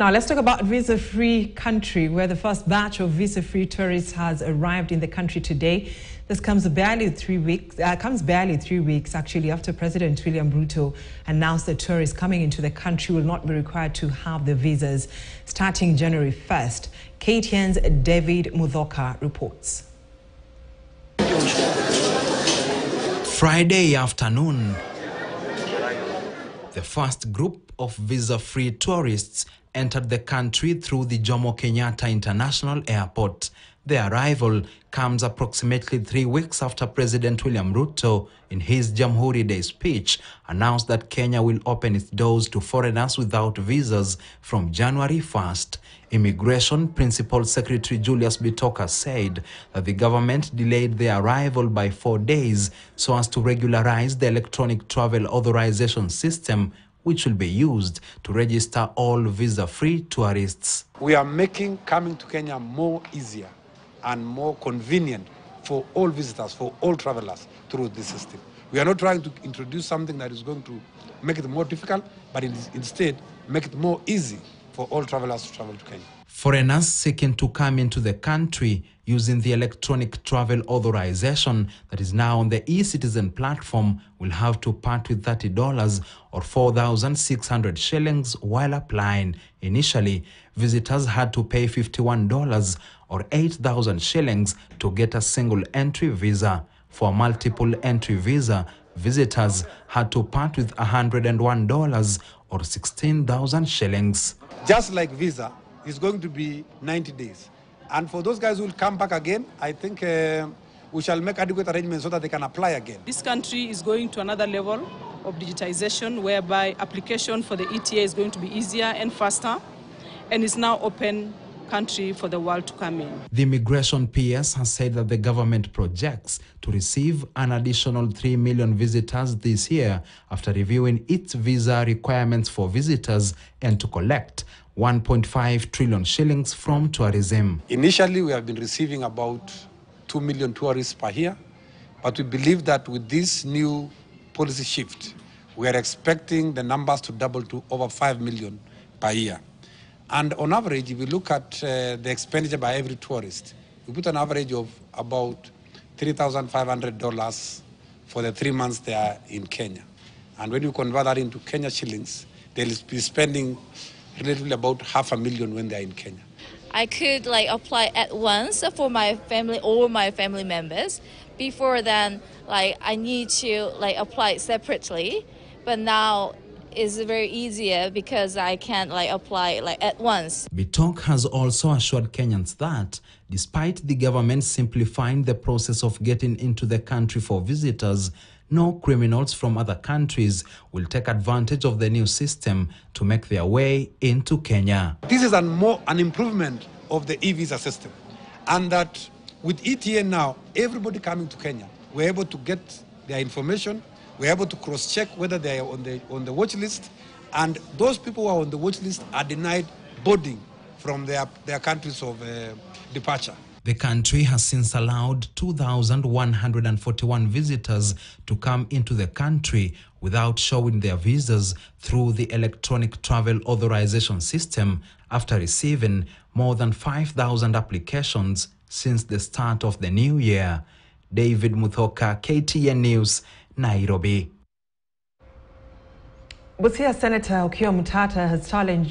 Now let's talk about visa-free country, where the first batch of visa-free tourists has arrived in the country today. This comes barely 3 weeks. Actually after President William Ruto announced that tourists coming into the country will not be required to have the visas starting January 1st. KTN's David Mudhoka reports. Friday afternoon, the first group of visa-free tourists entered the country through the Jomo Kenyatta International Airport. Their arrival comes approximately 3 weeks after President William Ruto, in his Jamhuri Day speech, announced that Kenya will open its doors to foreigners without visas from January 1st. Immigration Principal Secretary Julius Bitoka said that the government delayed their arrival by 4 days so as to regularize the electronic travel authorization system, which will be used to register all visa-free tourists. We are making coming to Kenya more easier and more convenient for all visitors, for all travelers through this system. We are not trying to introduce something that is going to make it more difficult, but instead make it more easy for all travelers to travel to Kenya. Foreigners seeking to come into the country using the electronic travel authorization that is now on the eCitizen platform will have to part with $30 or 4,600 shillings while applying. Initially, visitors had to pay $51 or 8,000 shillings to get a single entry visa. For a multiple entry visa, visitors had to part with $101 or 16,000 shillings. Just like visa, it's going to be 90 days. And for those guys who will come back again, I think we shall make adequate arrangements so that they can apply again. This country is going to another level of digitization, whereby application for the ETA is going to be easier and faster, and is now open country for the world to come in. The Immigration PS has said that the government projects to receive an additional 3 million visitors this year after reviewing its visa requirements for visitors and to collect 1.5 trillion shillings from tourism. Initially, we have been receiving about 2 million tourists per year, but we believe that with this new policy shift, we are expecting the numbers to double to over 5 million per year. And on average, if we look at the expenditure by every tourist, we put an average of about $3,500 for the 3 months they are in Kenya. And when you convert that into Kenya shillings, they'll be spending relatively about $500,000 when they're in Kenya. I could apply at once for my family, all my family members. Before then, I need to apply separately, but now is very easier because I can apply at once. Bitok has also assured Kenyans that despite the government simplifying the process of getting into the country for visitors, no criminals from other countries will take advantage of the new system to make their way into Kenya. This is an improvement of the e-visa system, and that with ETA now, everybody coming to Kenya, we're able to get their information. We're able to cross-check whether they are on the watch list, and those people who are on the watch list are denied boarding from their countries of departure. The country has since allowed 2,141 visitors to come into the country without showing their visas through the electronic travel authorization system after receiving more than 5,000 applications since the start of the new year. David Mudhoka, KTN News, Nairobi. Busia Senator Okiya Mutata has challenged